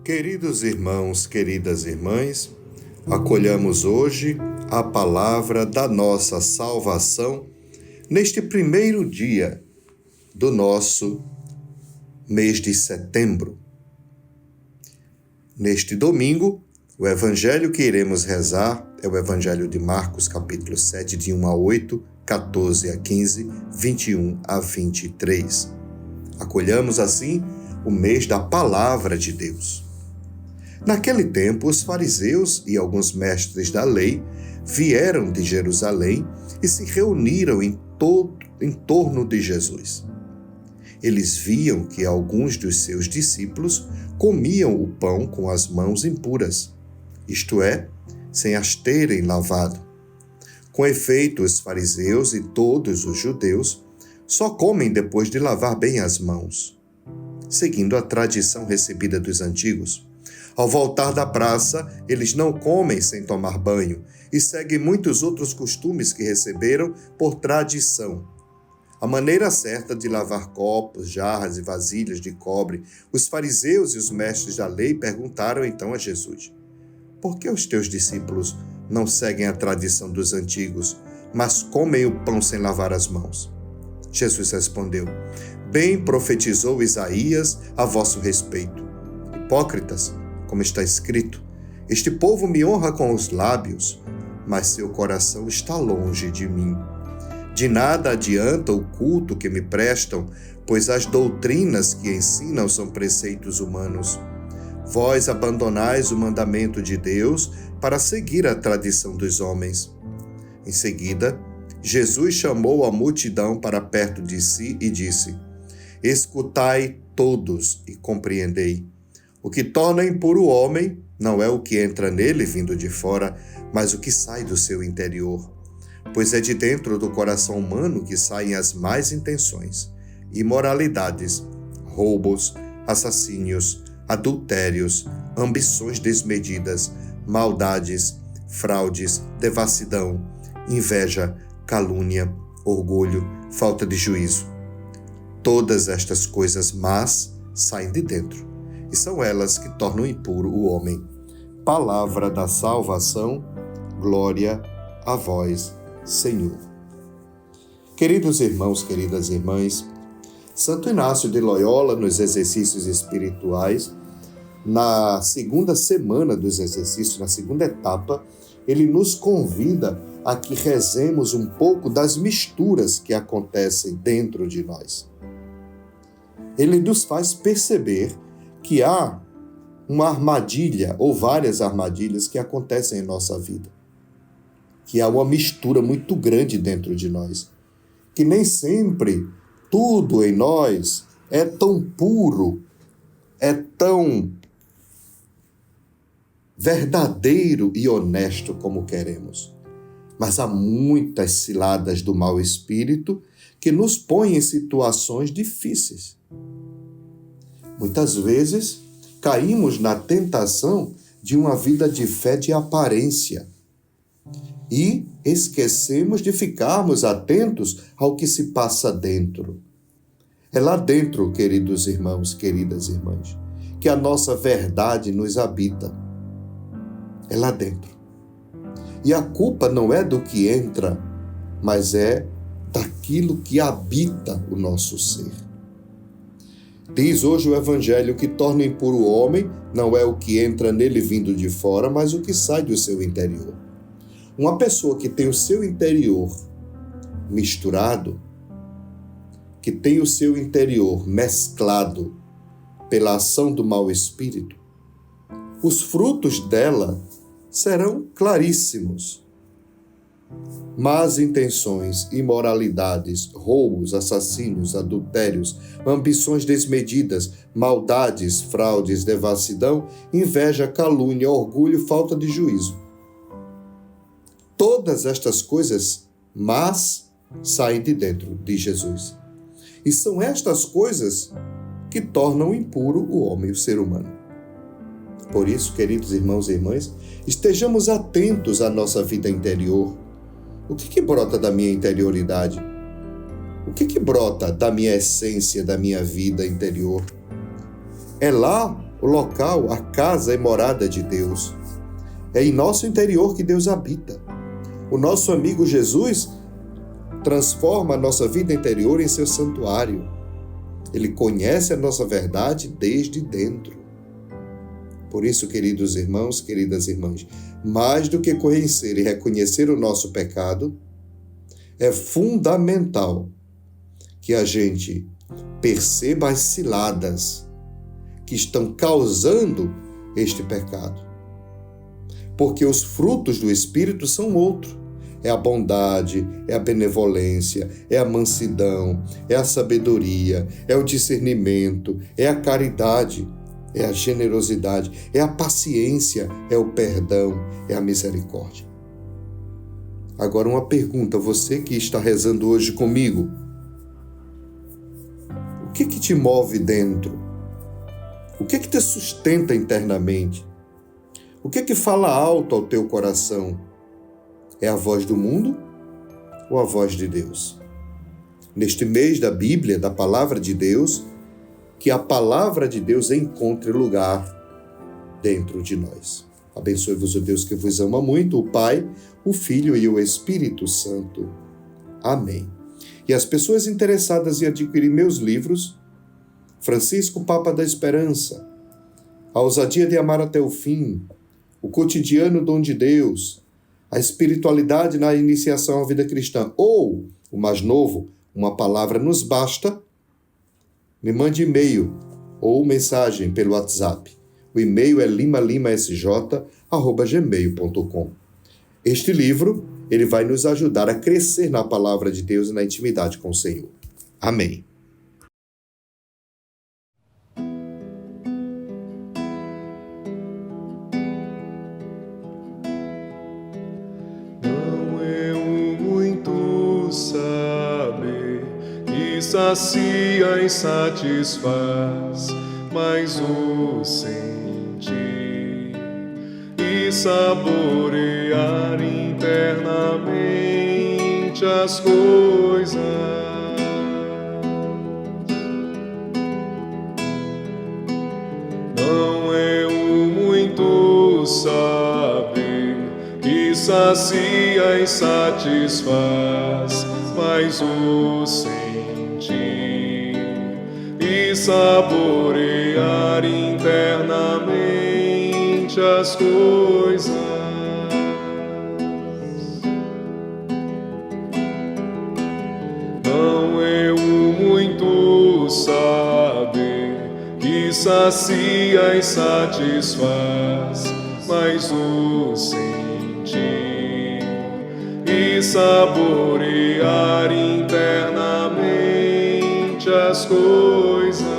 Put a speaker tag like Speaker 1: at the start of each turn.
Speaker 1: Queridos irmãos, queridas irmãs, acolhamos hoje a palavra da nossa salvação neste primeiro dia do nosso mês de setembro. Neste domingo, o evangelho que iremos rezar é o evangelho de Marcos, capítulo 7, de 1 a 8, 14 a 15, 21 a 23. Acolhamos assim o mês da palavra de Deus. Naquele tempo, os fariseus e alguns mestres da lei vieram de Jerusalém e se reuniram em torno de Jesus. Eles viam que alguns dos seus discípulos comiam o pão com as mãos impuras, isto é, sem as terem lavado. Com efeito, os fariseus e todos os judeus só comem depois de lavar bem as mãos, seguindo a tradição recebida dos antigos. Ao voltar da praça, eles não comem sem tomar banho e seguem muitos outros costumes que receberam por tradição. A maneira certa de lavar copos, jarras e vasilhas de cobre, os fariseus e os mestres da lei perguntaram então a Jesus: por que os teus discípulos não seguem a tradição dos antigos, mas comem o pão sem lavar as mãos? Jesus respondeu: bem profetizou Isaías a vosso respeito. Hipócritas, como está escrito, este povo me honra com os lábios, mas seu coração está longe de mim. De nada adianta o culto que me prestam, pois as doutrinas que ensinam são preceitos humanos. Vós abandonais o mandamento de Deus para seguir a tradição dos homens. Em seguida, Jesus chamou a multidão para perto de si e disse: escutai todos e compreendei. O que torna impuro o homem não é o que entra nele vindo de fora, mas o que sai do seu interior. Pois é de dentro do coração humano que saem as más intenções, imoralidades, roubos, assassínios, adultérios, ambições desmedidas, maldades, fraudes, devassidão, inveja, calúnia, orgulho, falta de juízo. Todas estas coisas más saem de dentro, e são elas que tornam impuro o homem. Palavra da salvação, glória a vós, Senhor. Queridos irmãos, queridas irmãs, Santo Inácio de Loyola, nos exercícios espirituais, na segunda semana dos exercícios, na segunda etapa, ele nos convida a que rezemos um pouco das misturas que acontecem dentro de nós. Ele nos faz perceber que há uma armadilha ou várias armadilhas que acontecem em nossa vida, que há uma mistura muito grande dentro de nós, que nem sempre tudo em nós é tão puro, é tão verdadeiro e honesto como queremos. Mas há muitas ciladas do mau espírito que nos põem em situações difíceis. Muitas vezes caímos na tentação de uma vida de fé de aparência e esquecemos de ficarmos atentos ao que se passa dentro. É lá dentro, queridos irmãos, queridas irmãs, que a nossa verdade nos habita. É lá dentro. E a culpa não é do que entra, mas é daquilo que habita o nosso ser. Diz hoje o Evangelho que torna impuro o homem não é o que entra nele vindo de fora, mas o que sai do seu interior. Uma pessoa que tem o seu interior misturado, que tem o seu interior mesclado pela ação do mau espírito, os frutos dela serão claríssimos. Más intenções, imoralidades, roubos, assassínios, adultérios, ambições desmedidas, maldades, fraudes, devassidão, inveja, calúnia, orgulho, falta de juízo. Todas estas coisas más saem de dentro de Jesus. E são estas coisas que tornam impuro o homem, o ser humano. Por isso, queridos irmãos e irmãs, estejamos atentos à nossa vida interior. O que brota da minha interioridade? O que brota da minha essência, da minha vida interior? É lá O local, a casa é morada de Deus. É em nosso interior que Deus habita. O nosso amigo Jesus transforma a nossa vida interior em seu santuário. Ele conhece a nossa verdade desde dentro. Por isso, queridos irmãos, queridas irmãs, mais do que conhecer e reconhecer o nosso pecado, é fundamental que a gente perceba as ciladas que estão causando este pecado. Porque os frutos do Espírito são outros. É a bondade, é a benevolência, é a mansidão, é a sabedoria, é o discernimento, é a caridade, é a generosidade, é a paciência, é o perdão, é a misericórdia. Agora uma pergunta, você que está rezando hoje comigo, o que te move dentro? O que te sustenta internamente? O que fala alto ao teu coração? É a voz do mundo ou a voz de Deus? Neste mês da Bíblia, da Palavra de Deus, que a Palavra de Deus encontre lugar dentro de nós. Abençoe-vos o Deus que vos ama muito, o Pai, o Filho e o Espírito Santo. Amém. E as pessoas interessadas em adquirir meus livros, Francisco, Papa da Esperança, A Ousadia de Amar até o Fim, O Cotidiano Dom de Deus, A Espiritualidade na Iniciação à Vida Cristã, ou, o mais novo, Uma Palavra Nos Basta, me mande e-mail ou mensagem pelo WhatsApp. O e-mail é limalimsj@gmail.com. Este livro, ele vai nos ajudar a crescer na Palavra de Deus e na intimidade com o Senhor. Amém.
Speaker 2: Sacia e satisfaz, mas o sentir e saborear internamente as coisas. Não é o muito saber que sacia e satisfaz, mas o sentir e saborear internamente as coisas. Não é o muito saber que sacia e satisfaz, mas o sentir e saborear internamente as coisas.